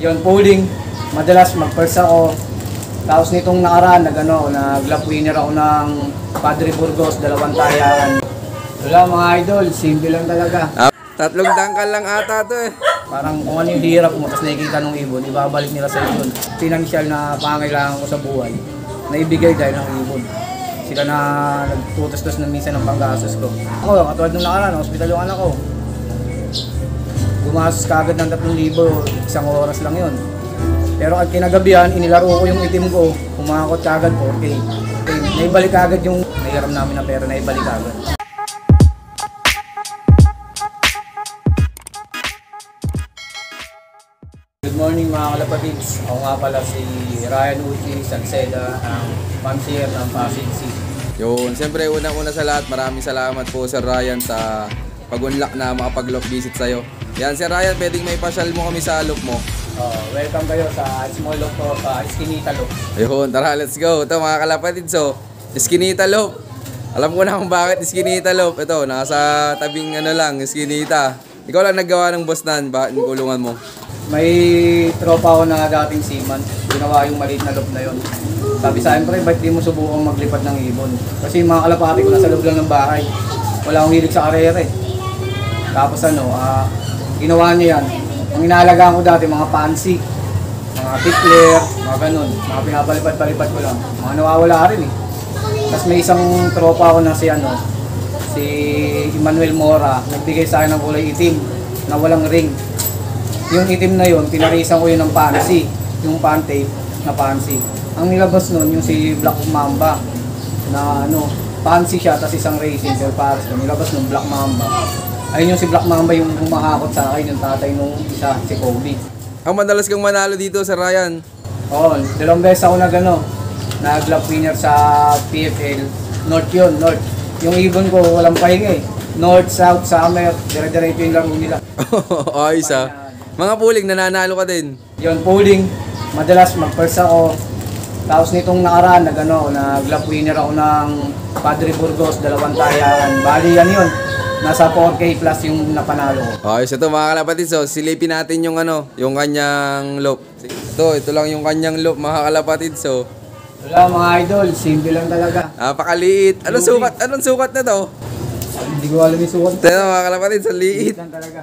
Yon, pulling. Madalas mag-first ako. Tapos nitong nakaraan, nag-lap winner ako ng Padre Burgos, 2 tayakan. Wala mga idol, simple lang talaga. 3 dangkal lang ata to eh. Parang kung ano yung hirap mo, tapos nakikita ng ibon, ibabalik nila sa ibon. Financial na pangailangan ko sa buhay, naibigay dahil ng ibon. Sila na nagtutos-tos na minsan ng panggastos ko. Ako, katulad nung nakaraan, hospital yung anak ko. Gumastos kagad ng 3,000, 1 oras lang yun. Pero at kinagabihan, inilaro ko yung itim ko, kumakot kagad 4K. Naibalik kagad yung nahiram namin na pera, naibalik kagad. Good morning mga kalapatids. Ako nga pala si Ryan Uchi Salceda, ang Mamsier ng Pasig City. Yun, siyempre unang-una sa lahat, maraming salamat po Sir Ryan sa pag-unlock na makapag-lock visit sa'yo. Yan, Sir Ryan, pwedeng may pasyal mo kami sa loop mo. Welcome kayo sa small loop ko, sa Eskinita Loop. Yun, tara, let's go. Ito mga kalapatids, so, Eskinita Loop. Alam ko na kung bakit Eskinita Loop. Ito, nasa tabing lang, Eskinita. Ikaw lang naggawa ng boss nan, bakit yung kulungan mo? May tropa ako na dating seaman, ginawa yung maliit na loop na yun. Sabi sa akin, pre, ba't di mo subukang maglipad ng ibon? Kasi yung mga kalapati ko nasa loob lang ng bahay. Wala akong hilig sa karera eh. Tapos ginawa niya yan. Ang inaalagaan ko dati, mga pansy, mga tickler, mga ganun. Mga pinapalipad-palipad ko lang. Mga nawawala rin eh. Tapos may isang tropa ako na si Emmanuel Mora, nagbigay sa akin ng kulay itim na walang ring. Yung itim na yun, pinarisan ko yun ng pansy, yung pan-tape na pansy. Ang nilabas nun, yung si Black Mamba, na pansy siya, tapos isang racing, pero pares nun, nilabas nun, Black Mamba. Ayun yung si Black Mamba yung humahakot sa akin, yung tatay nung isa, si Kobe. Ang madalas kang manalo dito, Sir Ryan? Oo, 2 beses ako nag-lap winner sa PFL. North yun, North. Yung ibon ko, walang pahinga eh. North, South, Summer, dire-diretso yung laro nila. Ayos ah. Mga pooling, nananalo ka din? Yun, pooling. Madalas mag-first ako. Tapos nitong nakaraan, nag-lap winner ako ng Padre Burgos, 2 tayakan. Bali yan yun. Nasa 4K plus yung napanalo ko. Ayos ito mga kalapatid. So, silipin natin yung yung kanyang loop. Ito lang yung kanyang loop mga kalapatid. So, wala mga idol, simple lang talaga. Napakaliit. Anong sukat na to? Hindi ko alam yung sukat. Ito mga kalapatid, sa liit. Lang talaga.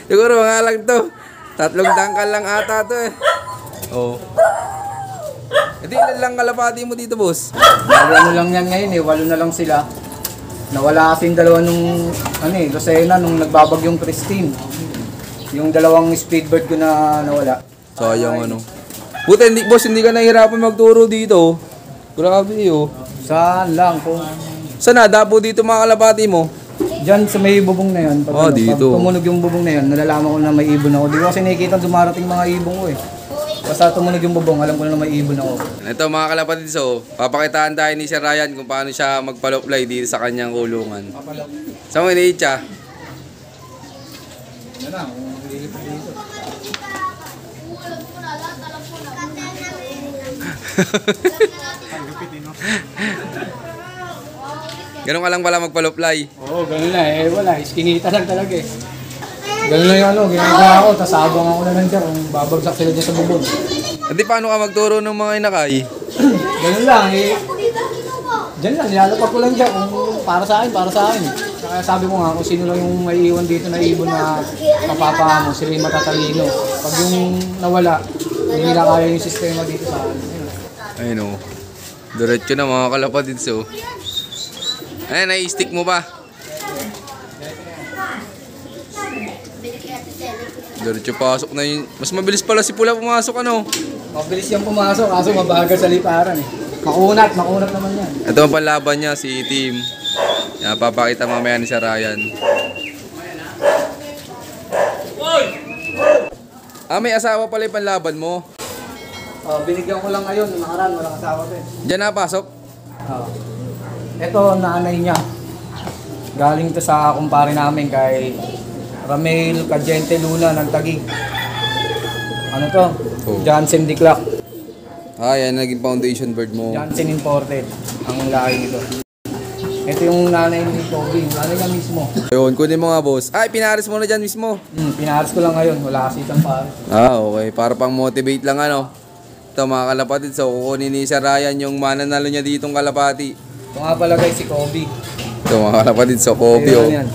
Siguro mga lang to. 3 dangkal lang ata to eh. Oh. Ito ilan lang kalapati mo dito, boss? Ano lang yan ngayon eh, 8 na lang sila. Nawala kasing 2 nung Lucena nung nagbabagyong Christine. Yung 2 speedbird ko na nawala. Sayang Buti hindi ka nahihirapan magturo dito. Grabe oh. Saan lang po? Saan dapo dito mga kalapati mo? Diyan sa may bubong na yun. Pag, dito. pag tumunog yung bubong na yun, nalalaman ko na may ibon ako. Di ko kasi nakikita dumarating mga ibon ko eh. Basta tumunog yung bubong, alam ko na may ibon ako. Ito mga kalapatid, so papakitaan tayo ni Sir Ryan kung paano siya magpaloplay dito sa kanyang kulungan. Saan mo iniit siya? Ano na, kung nililipad dito. Ganun ka lang pala magpaloplay? Oo, ganun na eh. Wala, iskinita lang talaga eh. Ganun lang yung ginagawa ko, tas abang ako na nandiyan kung babagsak sila dyan sa bubong. Hindi, paano ka magturo ng mga inakay? Ganun lang eh. Diyan lang, nilalapag ko lang dyan kung para sa akin. Kaya sabi ko nga, kung sino lang yung may iwan dito na ibon na mapapa mo, sila yung matatalino. Pag yung nawala, hindi na kaya yung sistema dito sa akin. Ayun o. Diretso na mga kalapatid, so. Ayan, nai-stick mo ba? Diretso pasok na yun. Mas mabilis pala si Pula pumasok, Mabilis yung pumasok, kaso mabagal sa liparan eh. Makunat naman yan. Ito ang panlaban niya, si Tim. Yan, papakita mamaya ni Sir Ryan. May asawa pala yung panlaban mo. Binigyan ko lang ngayon, nakaraan, walang asawa to eh. Diyan na, pasok? Ito, nanay niya. Galing to sa kumpare namin kay Ramel Cadiente Luna ng Taguig. Ano to? Jansen de Clark. Yan naging foundation bird mo. Jansen imported ang lahi nito. Ito yung nanay ni Kobe, nanay niya mismo. Ayun, kunin mo nga boss. Ay, pinaris mo na dyan mismo. Pinaharas ko lang ngayon, wala kasi itong pares. Okay. Para pang motivate lang ano. Ito mga kalapatid. So, kukunin ni Sir Ryan yung mananalo niya ditong kalapati. Ito nga pala guys, si Kobe. Ito mga kalapatid. So, Kobe oh. Yan.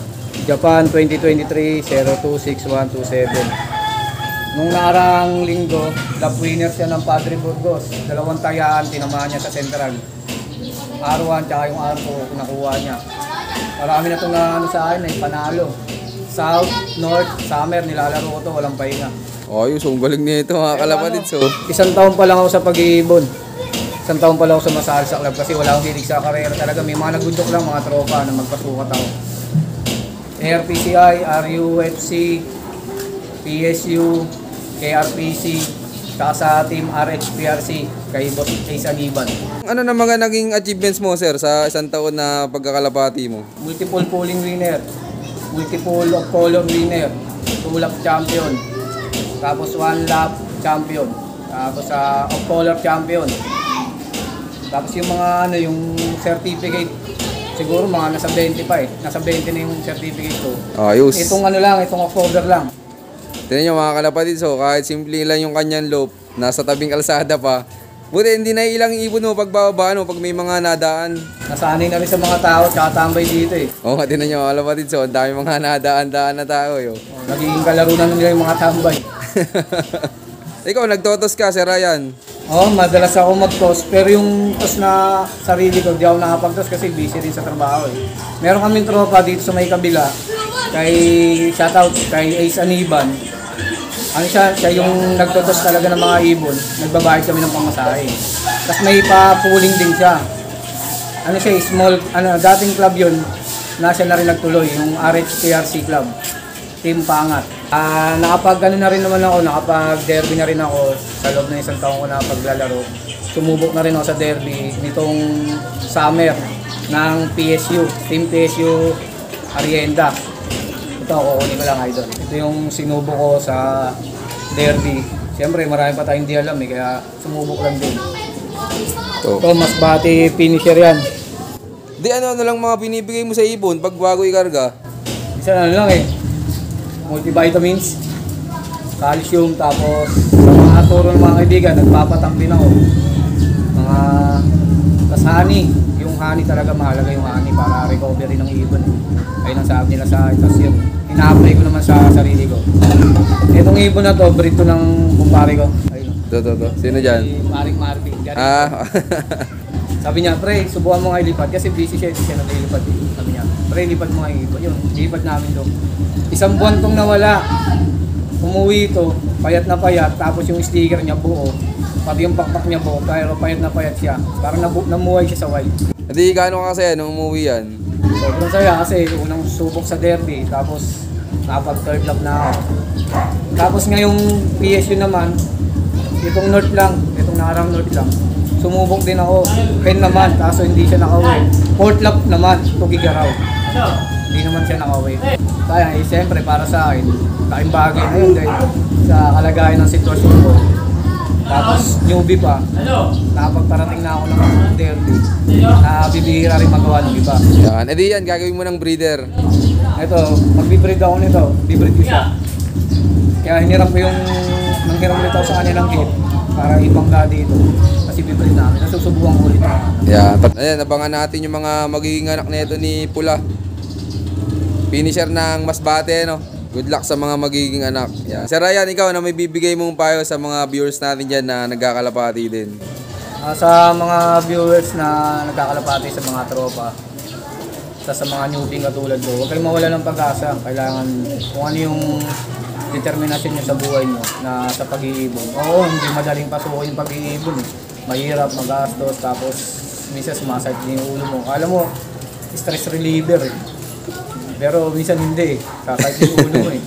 Japan 2023 026127. Nung nakarang linggo, lap winner siya ng Padre Burgos. 2 tayaan, tinamaan niya sa Central. R1 tsaka yung R2 nakuha niya. Marami na itong na, sa akin, ay panalo. South, North, Summer, nilalaro ko to, walang pahinga. Ayos, ang galing nito mga kalapatid. So, 1 taon pa lang ako sa pag-iibon. 1 taon pa lang ako sumasali sa club kasi wala akong hilig sa karera talaga. May mga nagundok lang, mga tropa na magpasukat ako. ARPCI, RUFC, PSU, KRPC, saka sa team RHPRC, kay Boss Ace Aniban. ano na mga naging achievements mo, sir, sa 1 taon na pagkakalapati mo? Multiple polling winner, multiple of color winner, 2 lap champion, tapos 1 lap champion, tapos of color champion. Tapos yung mga ano, yung certificate, siguro mga nasa 20 pa eh. Nasa 20 na yung certificate ko. Ayos. Itong ano lang, itong October lang. Tignan nyo mga kalapatid. So, kahit simple lang yung kanyang loop, nasa tabing kalsada pa. Buti hindi na ilang ibon mo pagbababa, no, pag may mga nadaan. Nasanay na rin sa mga tao, tsaka tambay dito eh. Oo, tignan nyo mga kalapatid. So, ang dami mga nadaan-daan na tao. Yo. Nagiging kalaro na nila yung mga tambay. Ikaw, nagtotos ka, Sir Ryan. Oo, madalas ako mag-toss. Pero yung toss na sarili ko, di ako nakapag-toss kasi busy rin sa trabaho eh. Meron kaming tropa dito sa may kabila. Kay shoutout kay Ace Aniban. Ano siya yung nagtotos talaga ng mga ibon. Nagbabayad kami ng pamasahe. Tapos may pa-pooling din siya. Ano siya, small, dating club yun. Nasa na rin nagtuloy, yung RHPRC club. Team Pangat. Nakapag na rin naman ako, nakapag-derby na rin ako sa loob ng 1 taon ko na paglalaro. Sumubok na rin ako sa derby nitong summer ng PSU, Team PSU Arienda. Ito, kukunin ko lang idol. Ito yung sinubo ko sa derby. Siyempre, marami pa tayong di alam eh, kaya sumubok lang din. Ito, mas bati finisher yan. Di ano lang mga binibigay mo sa ibon pag bago ikarga? Isa na lang eh. Multivitamins, calcium, tapos sa mga turo ng mga kaibigan, nagpapatang din ako. Tas honey, yung honey talaga mahalaga yung honey para recovery ng ibon. Ayun ang sabi nila sa itas yun. Ina-apply ko naman sa sarili ko. Itong ibon na to, breed to ng kumpare ko. Ayun. To. Sino dyan? Si Maring Marvin. Sabi niya, pre, subukan mo nga ilipat kasi busy siya, hindi siya naglilipat. Sabi niya, pre, lipat mo nga ibon. Yun, lipat namin doon. 1 buwan tong nawala. Umuwi ito, payat na payat, tapos yung sticker niya buo. Pati yung pakpak niya buo, pero payat na payat siya. Parang namuhay siya sa white. Hindi, gaano ka kasaya nung umuwi yan? Sobrang saya kasi unang subok sa derby, tapos nakapag-third lap na ako. Tapos ngayong PSU naman, itong North lang, itong nakarang North lang. Sumubok din ako, 10 naman, kaso hindi siya nakauwi. 4th lap naman, Tugigaraw. Hindi naman siya nakauwi. Kaya siyempre para sa akin, laking bagay na yun dahil sa kalagayan ng sitwasyon ko. Tapos newbie pa, nakapagparating na ako ng derby, na bibihira rin magawa ng iba. Yan, edi yan, gagawin mo ng breeder. Ito, magbibreed ako nito, bibreed ko siya. Kaya hiniram ko yung, nanghiram ulit ako sa kanya ng kit para ibangga dito. Kasi bibreed namin, nasusubukan ko ulit. Yan, ayan, abangan natin yung mga magiging anak nito ni Pula. Finisher ng Masbate, no? Good luck sa mga magiging anak. Yan. Sir Ryan, ikaw na may bibigay mong payo sa mga viewers natin dyan na nagkakalapati din. Sa mga viewers na nagkakalapati sa mga tropa, sa mga newbie katulad ko, huwag kayong mawala ng pag-asa. Kailangan kung ano yung determinasyon nyo sa buhay nyo na sa pag-iibon. Oo, hindi madaling pasukin yung pag-iibon. Mahirap, magastos, tapos minsan sumasakit din yung ulo mo. Kala mo, stress reliever eh. Pero minsan hindi eh. Kakait yung ulo mo eh.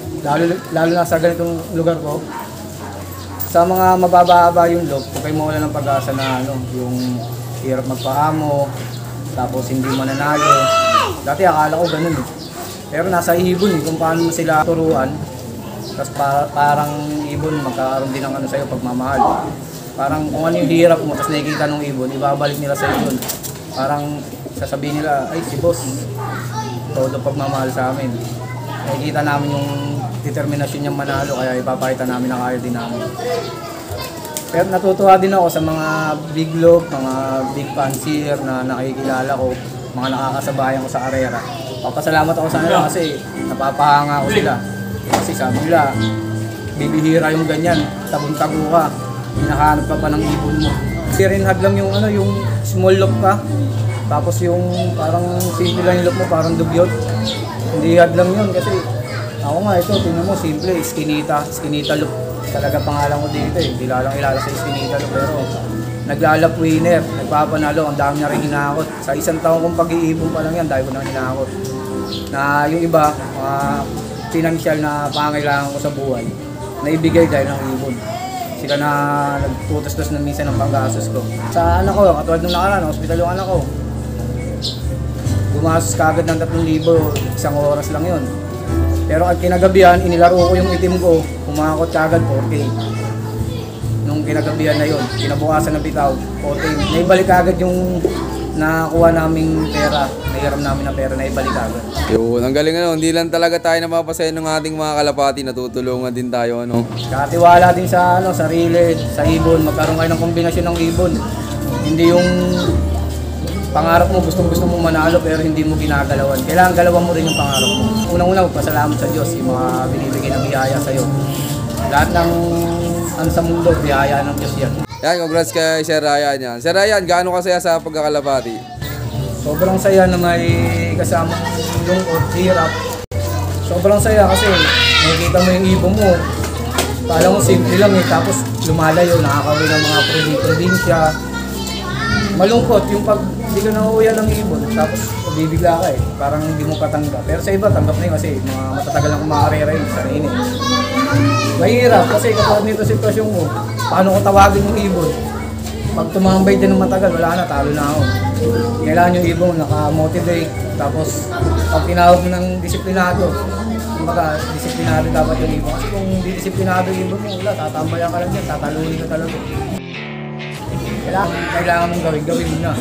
Lalo na sa ganitong lugar ko. Sa mga mababa yung loob, kung kayo mawala ng pag-asa na yung hirap magpaamo, tapos hindi mananalo. Dati akala ko ganun eh. Pero nasa ibon eh, kung paano sila turuan. Tapos parang ibon magkakaroon din ng sa'yo pagmamahal. Parang kung ano yung hirap mo, tapos nakikita ng ibon, ibabalik nila sa ibon. parang sasabihin nila, ay si boss, todo pagmamahal sa amin. Nakikita namin yung determinasyon niyang manalo, kaya ipapakita namin na kaya din namin. Pero natutuwa din ako sa mga big log, mga big fancier na nakikilala ko, mga nakakasabayan ko sa karera. Papasalamat ako sa kanila kasi napapahanga ko sila. Kasi sabi nila, bibihira yung ganyan, tagun-tago ka, hinahanap ka pa ng ibon mo. Rinhad lang yung yung small loop ka, tapos yung parang simple lang yung loop mo, parang dugyot. Hindi hard lang yun kasi ako nga ito, tingnan mo, simple, skinita loop. Talaga pangalan ko dito eh, hindi lang ilala sa skinita loop, pero naglalap winner, nagpapanalo, ang dami na rin hinakot. Sa isang taon kong pag-iipon pa lang yan, dahil ko nang hinakot. Na yung iba, financial na pangailangan ko sa buhay, naibigay dahil ng ibon. Sila na nagtutos-tos na minsan ng panggastos ko. Sa anak ko, katulad nung nakaraan, hospital yung anak ko. Gumastos kagad ng 3,000, isang oras lang yun. Pero at kinagabihan, inilaro ko yung itim ko, kumakot kagad 4K. Nung kinagabihan na yun, kinabukasan ng bitaw, 4K. Naibalik kagad yung nakakuha naming pera, nahiram namin ng pera, naibalik agad. Yun, ang galing hindi lang talaga tayo napapasaya ng ating mga kalapati, natutulungan din tayo Katiwala din sa sarili, sa ibon, magkaroon kayo ng kombinasyon ng ibon. Hindi yung pangarap mo, gustong-gusto mo manalo pero hindi mo ginagalawan. Kailangan galawan mo rin yung pangarap mo. Unang-una, magpasalamat sa Diyos, yung mga binibigay na biyaya sa'yo. Lahat ng sa mundo, biyaya ng Diyos yan. Yan, congrats kay Sir Ryan yan. Sir Ryan, gaano kasaya sa pagkakalapati? Sobrang saya na may kasamang lungkot, hirap. Sobrang saya kasi nakikita mo yung ibon mo. Kala mo simple lang tapos lumalayo, nakakawin ng mga probinsya. Malungkot yung pag hindi ka nauuya ng ibon, tapos bibigla ka parang hindi mo patanggap. Pero sa iba, tanggap na yun kasi mga matatagal lang kumakarera yun sa rin Mahirap kasi kapag nito sitwasyon mo, paano ko tawagin yung ibon? Pag tumambay din ng matagal, wala na, talo na ako. Kailangan yung ibon naka-motivate, tapos pag tinawag mo ng disiplinado, kumbaga, disiplinado dapat yung ibon. Kasi kung hindi disiplinado yung ibon mo, wala, tatambayan ka lang yan, tatalunin ka talaga. Kailangan mong gawin mo na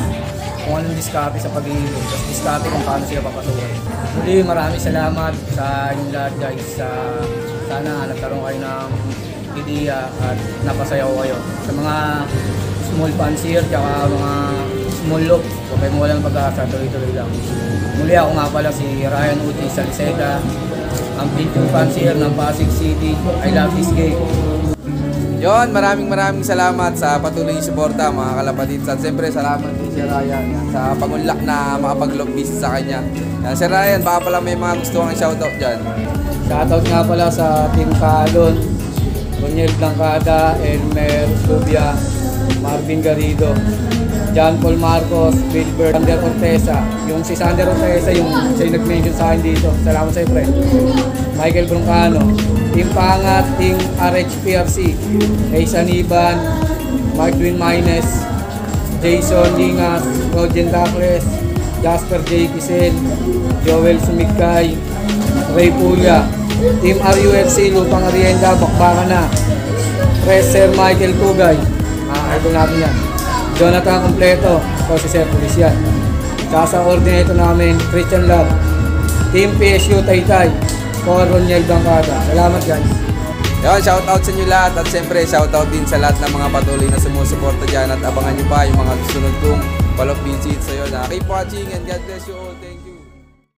kung anong diskarte sa pag-iibon, tapos diskarte kung paano sila papasukin. Muli, maraming salamat sa inyong lahat guys. Sana nagkaroon kayo ng ideya at napasaya ko kayo. Sa mga small fancier, tsaka mga small look, huwag kayo mawalang pag-asa, tuloy-tuloy lang. Muli ako nga pala si Ryan Uti Salceda, ang pinting fancier ng Pasig City. I love this game. Yon, maraming salamat sa patuloy suporta mga kalapatid. At siyempre salamat din Sir Ryan sa pangunlak na makapag-log business sa kanya. Sir Ryan, baka pala may mga gusto kang shoutout dyan. Shoutout nga pala sa Team Calon, Roniel Blancada, Elmer Subia, Marvin Garrido, John Paul Marcos, Wilbert, Sander Ortesa. Yung si Sander Ortesa, yung siya nag-mention sa akin dito. Salamat sa iyo, pre. Michael Broncano, Team Pangat, Team RHPRC, Ace Iban, Mark Dwin Maynes, Jason Lingas, Roger Dacles, Jasper J. Kisel, Joel Sumigkay, Ray Puya, Team RUFC, Lupang Arienda, Bakbakan na, Sir Michael Kugay, idol natin yan, Jonathan Completo, ito si Sir Polician, sa coordinator namin, Christian Love, Team PSU Taytay, Roniel Blancada. Salamat guys. Yan, shoutout sa inyo lahat at siyempre shoutout din sa lahat ng mga patuloy na sumusuporta dyan at abangan nyo pa yung mga susunod kong follow-up visits sa'yo na keep watching and God bless you all.